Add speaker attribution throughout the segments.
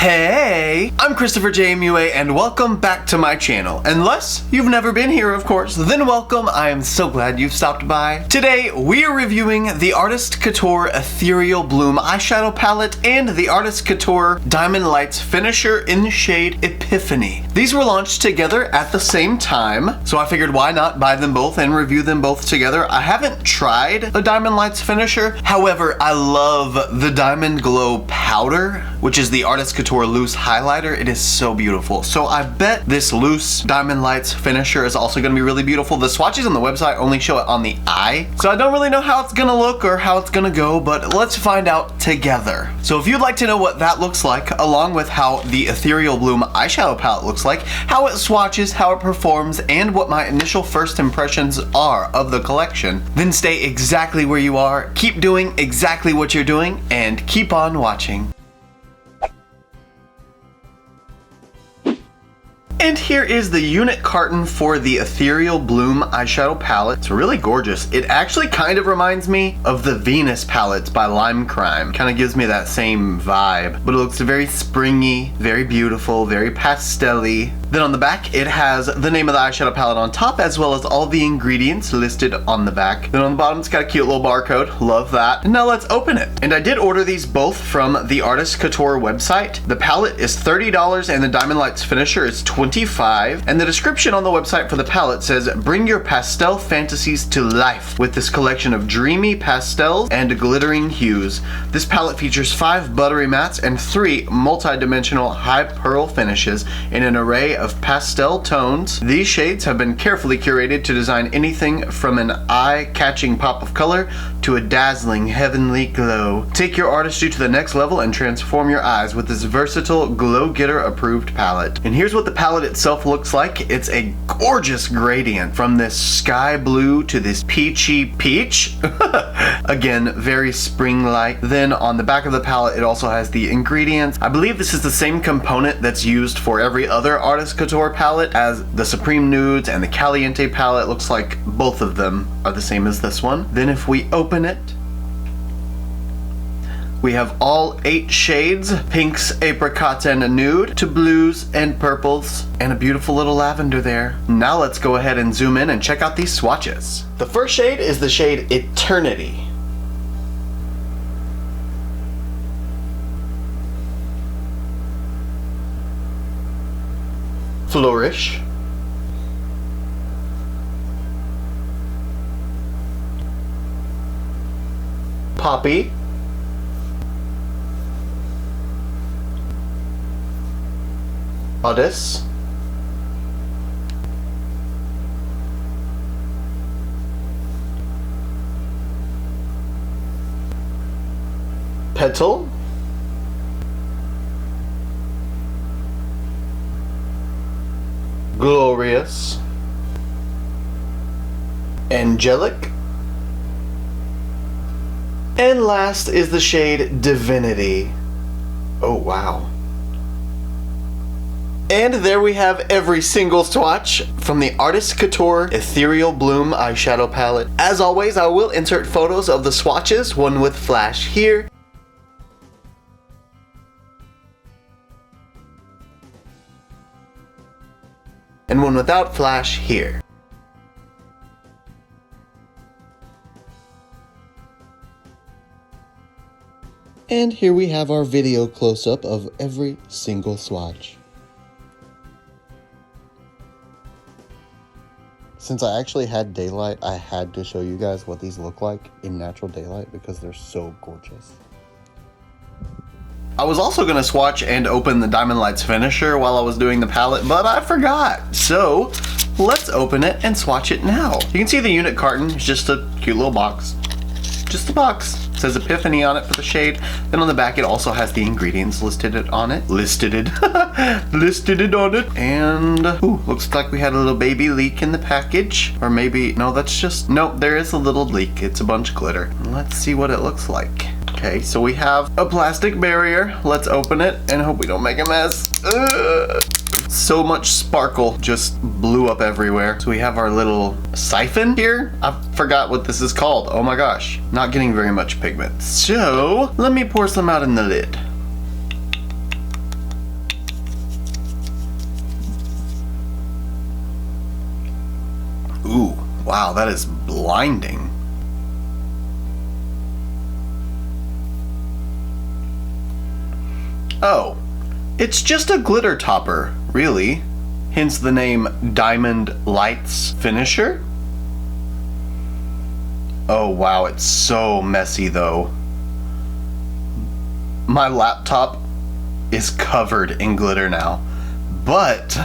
Speaker 1: Hey, I'm ChristopherJMUA and welcome back to my channel. Unless you've never been here, of course, then welcome. I am so glad you've stopped by. Today, we are reviewing the Artist Couture Ethereal Bloom Eyeshadow Palette and the Artist Couture Diamond Lights Finisher in the shade Epiphany. These were launched together at the same time, so I figured why not buy them both and review them both together. I haven't tried a Diamond Lights Finisher, however, I love the Diamond Glow Powder, which is the Artist Couture Loose Highlighter. It is so beautiful. So I bet this Loose Diamond Lights Finisher is also going to be really beautiful. The swatches on the website only show it on the eye, so I don't really know how it's going to look or how it's going to go, but let's find out together. So if you'd like to know what that looks like, along with how the Ethereal Bloom Eyeshadow Palette looks like, how it swatches, how it performs, and what my initial first impressions are of the collection, then stay exactly where you are, keep doing exactly what you're doing, and keep on watching. And here is the unit carton for the Ethereal Bloom Eyeshadow Palette. It's really gorgeous. It actually kind of reminds me of the Venus palettes by Lime Crime. Kind of gives me that same vibe, but it looks very springy, very beautiful, very pastel-y. Then on the back, it has the name of the eyeshadow palette on top, as well as all the ingredients listed on the back. Then on the bottom, it's got a cute little barcode. Love that. And now let's open it. And I did order these both from the Artist Couture website. The palette is $30 and the Diamond Lights Finisher is $25. And the description on the website for the palette says, bring your pastel fantasies to life with this collection of dreamy pastels and glittering hues. This palette features 5 buttery mattes and 3 multi-dimensional high pearl finishes in an array of pastel tones. These shades have been carefully curated to design anything from an eye-catching pop of color to a dazzling heavenly glow. Take your artistry to the next level and transform your eyes with this versatile Glow Getter approved palette. And here's what the palette itself looks like. It's a gorgeous gradient from this sky blue to this peachy peach. Again, very spring-like. Then on the back of the palette, it also has the ingredients. I believe this is the same component that's used for every other Artist Couture palette, as the Supreme Nudes and the Caliente palette. Looks like both of them are the same as this one. Then if we open it, we have all 8 shades, pinks, apricots, and a nude, to blues and purples, and a beautiful little lavender there. Now let's go ahead and zoom in and check out these swatches. The first shade is the shade Eternity. Flourish. Poppy. Goddess. Petal. Glorious. Angelic. And last is the shade Divinity. Oh wow. And there we have every single swatch from the Artist Couture Ethereal Bloom Eyeshadow Palette. As always, I will insert photos of the swatches, one with flash here, and one without flash here. And here we have our video close-up of every single swatch. Since I actually had daylight, I had to show you guys what these look like in natural daylight because they're so gorgeous. I was also going to swatch and open the Diamond Lights Finisher while I was doing the palette, but I forgot. So let's open it and swatch it now. You can see the unit carton is just a cute little box. Just a box. It says Epiphany on it for the shade. Then on the back it also has the ingredients listed on it. Listed on it. And ooh, looks like we had a little baby leak in the package. Or maybe, no, that's just, no, there is a little leak. It's a bunch of glitter. Let's see what it looks like. Okay, so we have a plastic barrier. Let's open it and hope we don't make a mess. So much sparkle just blew up everywhere. So we have our little siphon here. I forgot what this is called. Oh my gosh, not getting very much pigment. So let me pour some out in the lid. Wow, that is blinding. Oh, it's just a glitter topper, really. Hence the name Diamond Lights Finisher. Oh wow, it's so messy though. My laptop is covered in glitter now, but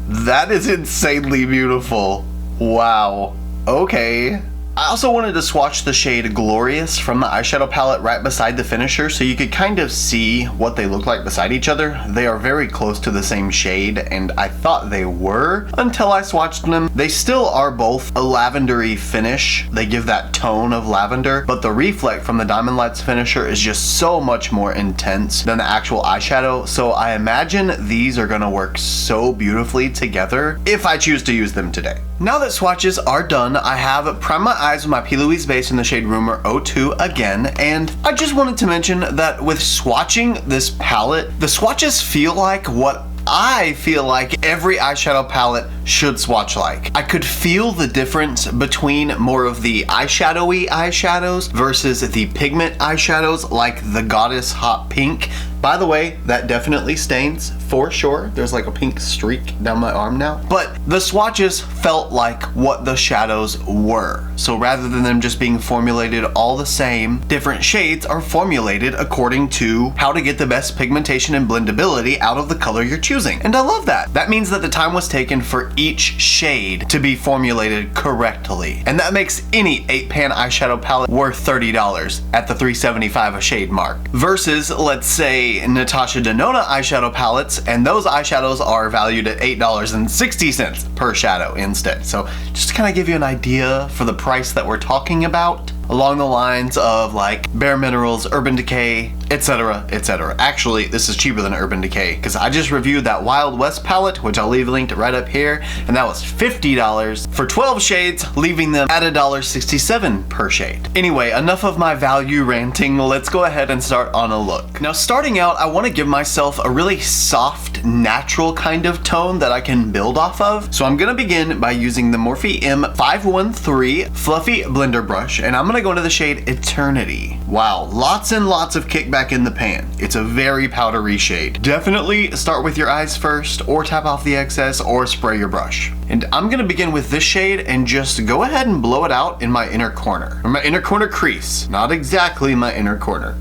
Speaker 1: that is insanely beautiful. Wow, okay. I also wanted to swatch the shade Glorious from the eyeshadow palette right beside the finisher so you could kind of see what they look like beside each other. They are very close to the same shade, and I thought they were until I swatched them. They still are both a lavendery finish. They give that tone of lavender, but the reflect from the Diamond Lights finisher is just so much more intense than the actual eyeshadow, so I imagine these are gonna work so beautifully together if I choose to use them today. Now that swatches are done, I have primed my eyes with my P. Louise base in the shade Rumor 02 again, and I just wanted to mention that with swatching this palette, the swatches feel like what I feel like every eyeshadow palette should swatch like. I could feel the difference between more of the eyeshadowy eyeshadows versus the pigment eyeshadows like the Goddess Hot Pink. By the way, that definitely stains for sure. There's like a pink streak down my arm now. But the swatches felt like what the shadows were. So rather than them just being formulated all the same, different shades are formulated according to how to get the best pigmentation and blendability out of the color you're choosing. And I love that. That means that the time was taken for each shade to be formulated correctly. And that makes any 8-pan eyeshadow palette worth $30 at the $3.75 a shade mark. Versus, let's say, Natasha Denona eyeshadow palettes, and those eyeshadows are valued at $8.60 per shadow instead. So just to kind of give you an idea for the price that we're talking about, along the lines of like Bare Minerals, Urban Decay, etc, etc. Actually, this is cheaper than Urban Decay because I just reviewed that Wild West palette, which I'll leave linked right up here, and that was $50 for 12 shades, leaving them at $1.67 per shade. Anyway, enough of my value ranting. Let's go ahead and start on a look. Now, starting out, I want to give myself a really soft, natural kind of tone that I can build off of. So I'm going to begin by using the Morphe M513 Fluffy Blender Brush, and I'm going to go into the shade Eternity. Wow, lots and lots of kickback in the pan. It's a very powdery shade. Definitely start with your eyes first, or tap off the excess, or spray your brush. And I'm gonna begin with this shade and just go ahead and blow it out in my inner corner. Or my inner corner crease, not exactly my inner corner.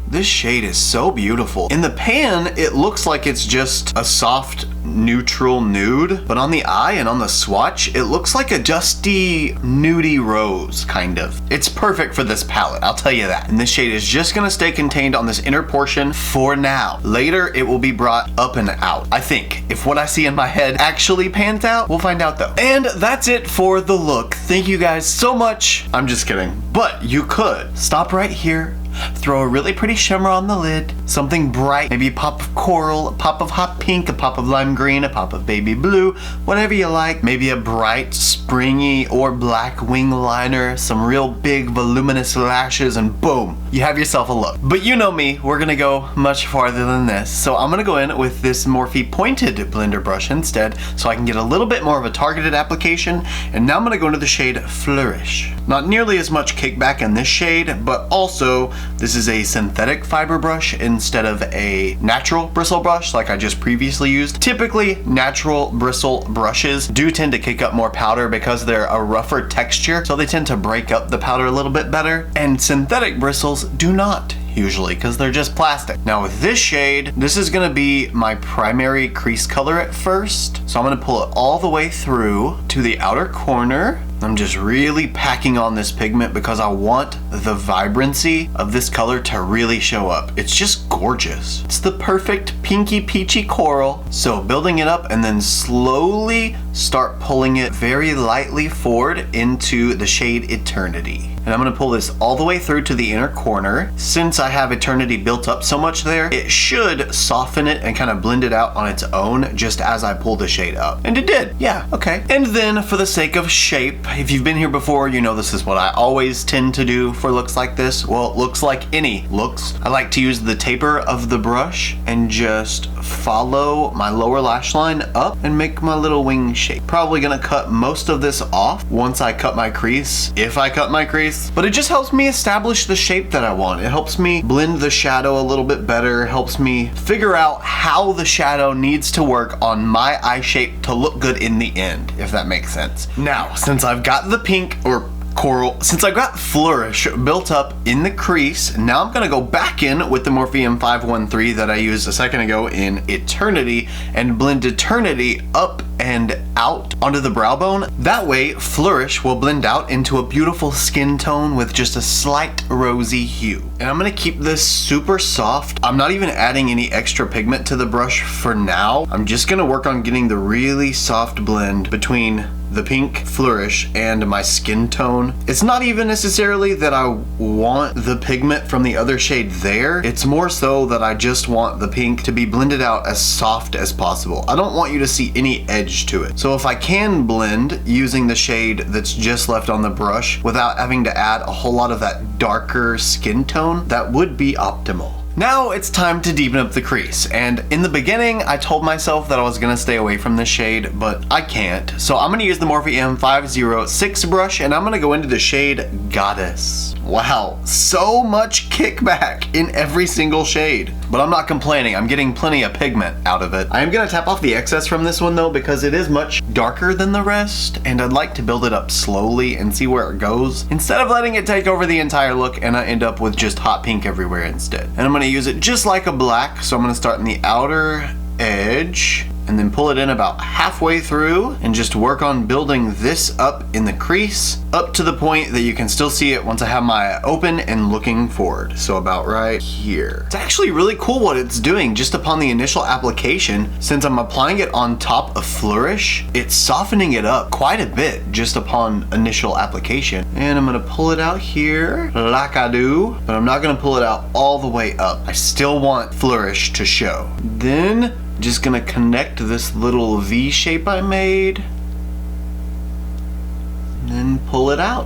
Speaker 1: This shade is so beautiful. In the pan, it looks like it's just a soft neutral nude, but on the eye and on the swatch, it looks like a dusty, nudie rose, kind of. It's perfect for this palette, I'll tell you that. And this shade is just gonna stay contained on this inner portion for now. Later, it will be brought up and out, I think. If what I see in my head actually pans out, we'll find out though. And that's it for the look. Thank you guys so much. I'm just kidding, but you could stop right here, throw a really pretty shimmer on the lid, something bright, maybe a pop of coral, a pop of hot pink, a pop of lime green, a pop of baby blue, whatever you like, maybe a bright, springy or black wing liner, some real big voluminous lashes, and boom, you have yourself a look. But you know me, we're gonna go much farther than this, so I'm gonna go in with this Morphe pointed blender brush instead, so I can get a little bit more of a targeted application, and now I'm gonna go into the shade Flourish. Not nearly as much kickback in this shade, but also this is a synthetic fiber brush instead of a natural bristle brush like I just previously used. Typically, natural bristle brushes do tend to kick up more powder because they're a rougher texture, so they tend to break up the powder a little bit better, and synthetic bristles do not usually because they're just plastic. Now with this shade, this is gonna be my primary crease color at first, so I'm gonna pull it all the way through to the outer corner. I'm just really packing on this pigment because I want the vibrancy of this color to really show up. It's just gorgeous. It's the perfect pinky peachy coral. So building it up and then slowly start pulling it very lightly forward into the shade Eternity. And I'm gonna pull this all the way through to the inner corner. Since I have Eternity built up so much there, it should soften it and kind of blend it out on its own just as I pull the shade up. And it did, yeah, okay. And then for the sake of shape, if you've been here before, you know this is what I always tend to do for looks like this. Well, looks like any looks. I like to use the taper of the brush and just follow my lower lash line up and make my little wing shape. Probably gonna cut most of this off once I cut my crease, if I cut my crease. But it just helps me establish the shape that I want. It helps me blend the shadow a little bit better, helps me figure out how the shadow needs to work on my eye shape to look good in the end, if that makes sense. Now, since I've got the pink or coral, since I got Flourish built up in the crease, now I'm gonna go back in with the Morphe M513 that I used a second ago in Eternity and blend Eternity up and out onto the brow bone. That way, Flourish will blend out into a beautiful skin tone with just a slight rosy hue. And I'm gonna keep this super soft. I'm not even adding any extra pigment to the brush for now. I'm just gonna work on getting the really soft blend between the pink Flourish and my skin tone. It's not even necessarily that I want the pigment from the other shade there. It's more so that I just want the pink to be blended out as soft as possible. I don't want you to see any edge to it. So if I can blend using the shade that's just left on the brush without having to add a whole lot of that darker skin tone, that would be optimal. Now it's time to deepen up the crease, and in the beginning I told myself that I was gonna stay away from this shade, but I can't. So I'm gonna use the Morphe M506 brush and I'm gonna go into the shade Goddess. Wow, so much kickback in every single shade. But I'm not complaining, I'm getting plenty of pigment out of it. I am gonna tap off the excess from this one though because it is much darker than the rest, and I'd like to build it up slowly and see where it goes, instead of letting it take over the entire look and I end up with just hot pink everywhere instead. And I'm gonna use it just like a black, so I'm gonna start in the outer edge and then pull it in about halfway through and just work on building this up in the crease up to the point that you can still see it once I have my eye open and looking forward. So about right here. It's actually really cool what it's doing just upon the initial application. Since I'm applying it on top of Flourish, it's softening it up quite a bit just upon initial application. And I'm gonna pull it out here like I do, but I'm not gonna pull it out all the way up. I still want Flourish to show. Then just gonna connect this little V shape I made and then pull it out.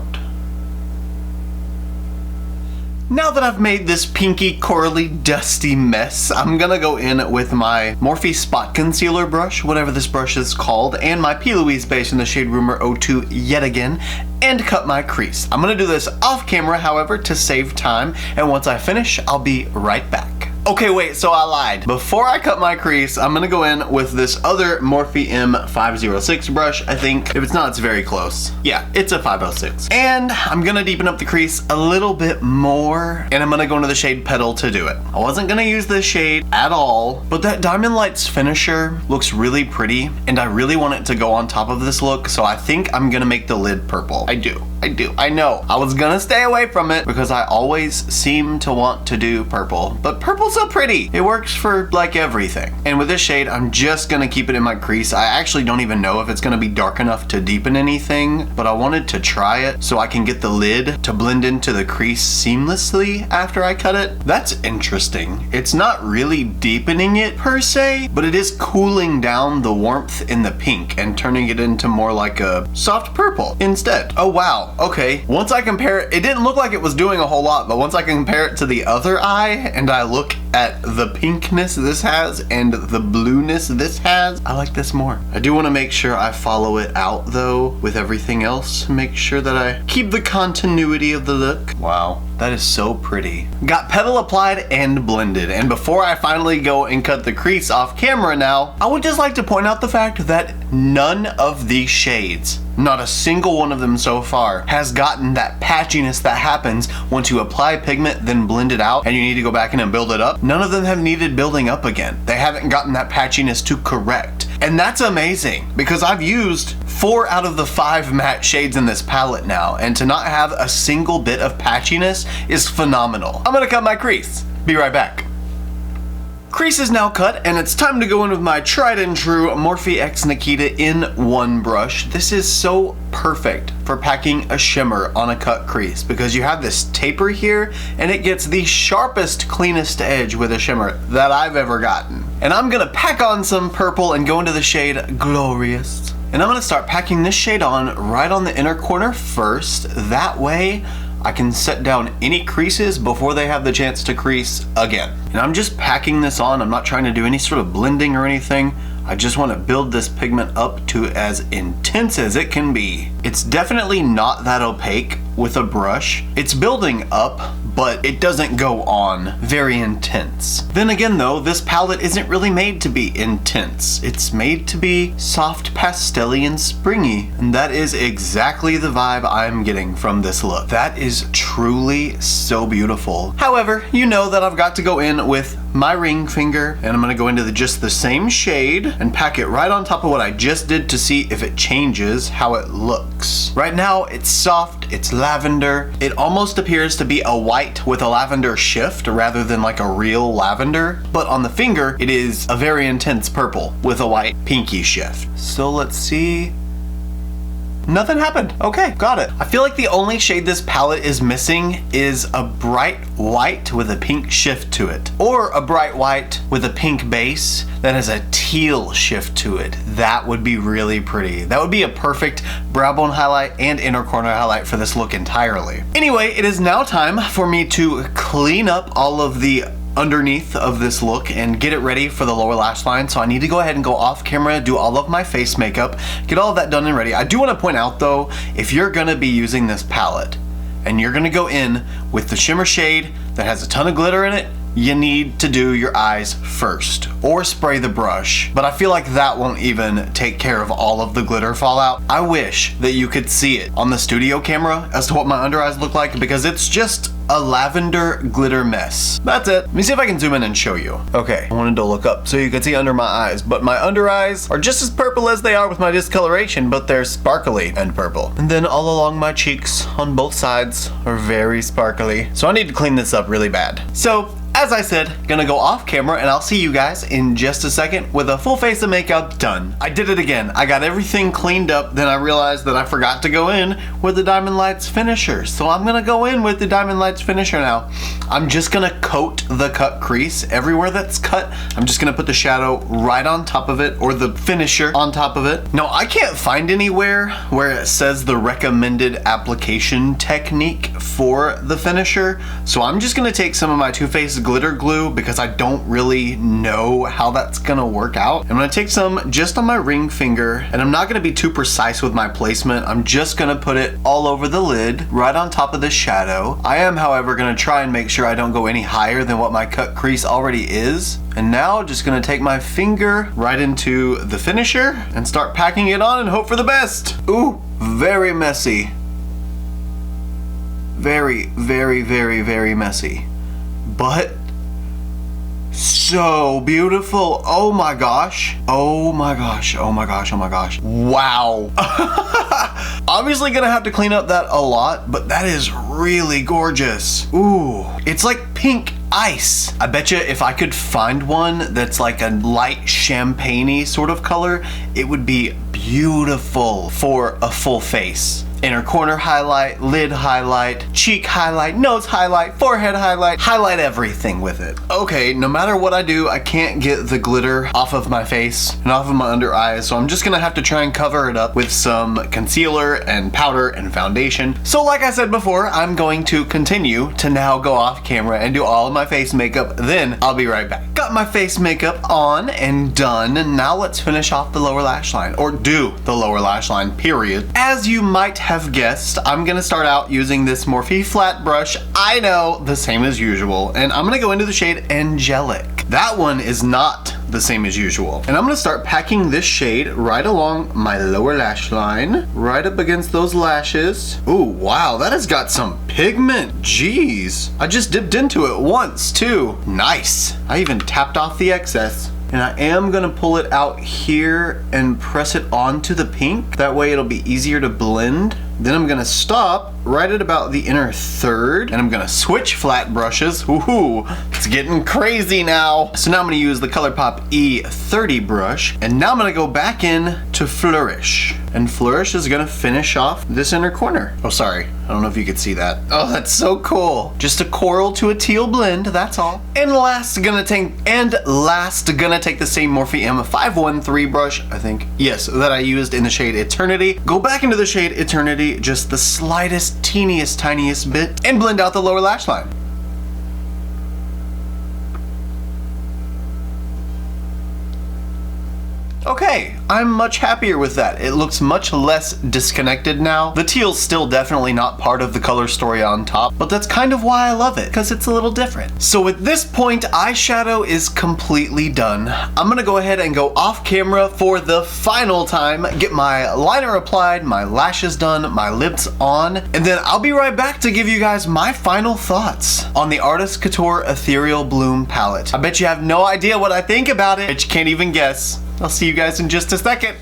Speaker 1: Now that I've made this pinky, corally, dusty mess, I'm gonna go in with my Morphe Spot Concealer brush, whatever this brush is called, and my P. Louise base in the shade Rumor 02 yet again, and cut my crease. I'm gonna do this off camera, however, to save time, and once I finish, I'll be right back. Okay, wait, so I lied. Before I cut my crease, I'm gonna go in with this other Morphe M506 brush, I think. If it's not, it's very close. Yeah, it's a 506. And I'm gonna deepen up the crease a little bit more, and I'm gonna go into the shade Petal to do it. I wasn't gonna use this shade at all, but that Diamond Lights finisher looks really pretty, and I really want it to go on top of this look, so I think I'm gonna make the lid purple. I do. I know. I was gonna stay away from it because I always seem to want to do purple, but purple's so pretty. It works for like everything. And with this shade, I'm just gonna keep it in my crease. I actually don't even know if it's gonna be dark enough to deepen anything, but I wanted to try it so I can get the lid to blend into the crease seamlessly after I cut it. That's interesting. It's not really deepening it per se, but it is cooling down the warmth in the pink and turning it into more like a soft purple instead. Oh wow. Okay, once I compare it, it didn't look like it was doing a whole lot, but once I compare it to the other eye and I look at the pinkness this has and the blueness this has, I like this more. I do want to make sure I follow it out though with everything else, make sure that I keep the continuity of the look. Wow, that is so pretty. Got Petal applied and blended, and before I finally go and cut the crease off camera now, I would just like to point out the fact that none of these shades, not a single one of them so far, has gotten that patchiness that happens once you apply pigment then blend it out and you need to go back in and build it up. None of them have needed building up again. They haven't gotten that patchiness to correct. And that's amazing because I've used 4 out of the 5 matte shades in this palette now, and to not have a single bit of patchiness is phenomenal. I'm gonna cut my crease. Be right back. Crease is now cut, and it's time to go in with my tried and true Morphe X Nikita in one brush. This is so perfect for packing a shimmer on a cut crease because you have this taper here and it gets the sharpest, cleanest edge with a shimmer that I've ever gotten. And I'm gonna pack on some purple and go into the shade Glorious. And I'm gonna start packing this shade on right on the inner corner first. That way, I can set down any creases before they have the chance to crease again. And I'm just packing this on. I'm not trying to do any sort of blending or anything. I just want to build this pigment up to as intense as it can be. It's definitely not that opaque with a brush. It's building up, but it doesn't go on very intense. Then again though, this palette isn't really made to be intense. It's made to be soft pastel-y and springy, and that is exactly the vibe I'm getting from this look. That is truly so beautiful. However, you know that I've got to go in with my ring finger, and I'm gonna go into just the same shade and pack it right on top of what I just did to see if it changes how it looks. Right now, it's soft, it's lavender. It almost appears to be a white with a lavender shift rather than like a real lavender, but on the finger, it is a very intense purple with a white pinky shift. So let's see. Nothing happened. Okay, got it. I feel like the only shade this palette is missing is a bright white with a pink shift to it, or a bright white with a pink base that has a teal shift to it. That would be really pretty. That would be a perfect brow bone highlight and inner corner highlight for this look entirely. Anyway, it is now time for me to clean up all of the underneath of this look and get it ready for the lower lash line. So I need to go ahead and go off camera, do all of my face makeup, get all of that done and ready. I do want to point out though, if you're gonna be using this palette and you're gonna go in with the shimmer shade that has a ton of glitter in it, you need to do your eyes first or spray the brush. But I feel like that won't even take care of all of the glitter fallout. I wish that you could see it on the studio camera as to what my under eyes look like, because it's just a lavender glitter mess. That's it. Let me see if I can zoom in and show you. Okay, I wanted to look up so you could see under my eyes, but my under eyes are just as purple as they are with my discoloration, but they're sparkly and purple. And then all along my cheeks on both sides are very sparkly. So I need to clean this up really bad. So, as I said, gonna go off camera and I'll see you guys in just a second with a full face of makeup done. I did it again. I got everything cleaned up, then I realized that I forgot to go in with the Diamond Lights finisher. So I'm gonna go in with the Diamond Lights finisher now. I'm just gonna coat the cut crease everywhere that's cut. I'm just gonna put the shadow right on top of it, or the finisher on top of it. Now, I can't find anywhere where it says the recommended application technique for the finisher. So I'm just gonna take some of my Too Faced glitter glue because I don't really know how that's gonna work out. I'm gonna take some just on my ring finger, and I'm not gonna be too precise with my placement. I'm just gonna put it all over the lid, right on top of the shadow. I am, however, gonna try and make sure I don't go any higher than what my cut crease already is. And now just gonna take my finger right into the finisher and start packing it on and hope for the best. Ooh, very messy. Very, very, very, very messy. But so beautiful. Oh my gosh. Oh my gosh. Oh my gosh. Oh my gosh. Wow. Obviously gonna have to clean up that a lot, but that is really gorgeous. Ooh, it's like pink ice. I bet you if I could find one that's like a light champagne-y sort of color, it would be beautiful for a full face. Inner corner highlight, lid highlight, cheek highlight, nose highlight, forehead highlight, highlight everything with it. Okay, no matter what I do, I can't get the glitter off of my face and off of my under eyes, so I'm just gonna have to try and cover it up with some concealer and powder and foundation. So like I said before, I'm going to continue to now go off camera and do all of my face makeup, then I'll be right back. Got my face makeup on and done, and now let's finish off the lower lash line, or do the lower lash line, period. As you might have guessed, I'm gonna start out using this Morphe flat brush. I know, the same as usual, and I'm gonna go into the shade Angelic. That one is not the same as usual. And I'm gonna start packing this shade right along my lower lash line, right up against those lashes. Ooh, wow, that has got some pigment. Jeez. I just dipped into it once too. Nice. I even tapped off the excess. And I am gonna pull it out here and press it onto the pink. That way it'll be easier to blend. Then I'm gonna stop right at about the inner third, and I'm gonna switch flat brushes. Woohoo, it's getting crazy now. So now I'm gonna use the ColourPop E30 brush, and now I'm gonna go back in to Flourish. And Flourish is gonna finish off this inner corner. Oh, sorry, I don't know if you could see that. Oh, that's so cool. Just a coral to a teal blend, that's all. And last gonna take the same Morphe M513 brush, I think. Yes, that I used in the shade Eternity. Go back into the shade Eternity, opacity just the slightest, teeniest, tiniest bit, and blend out the lower lash line. Okay, I'm much happier with that. It looks much less disconnected now. The teal's still definitely not part of the color story on top, but that's kind of why I love it, because it's a little different. So at this point, eyeshadow is completely done. I'm gonna go ahead and go off camera for the final time, get my liner applied, my lashes done, my lips on, and then I'll be right back to give you guys my final thoughts on the Artist Couture Ethereal Bloom palette. I bet you have no idea what I think about it, but you can't even guess. I'll see you guys in just a second.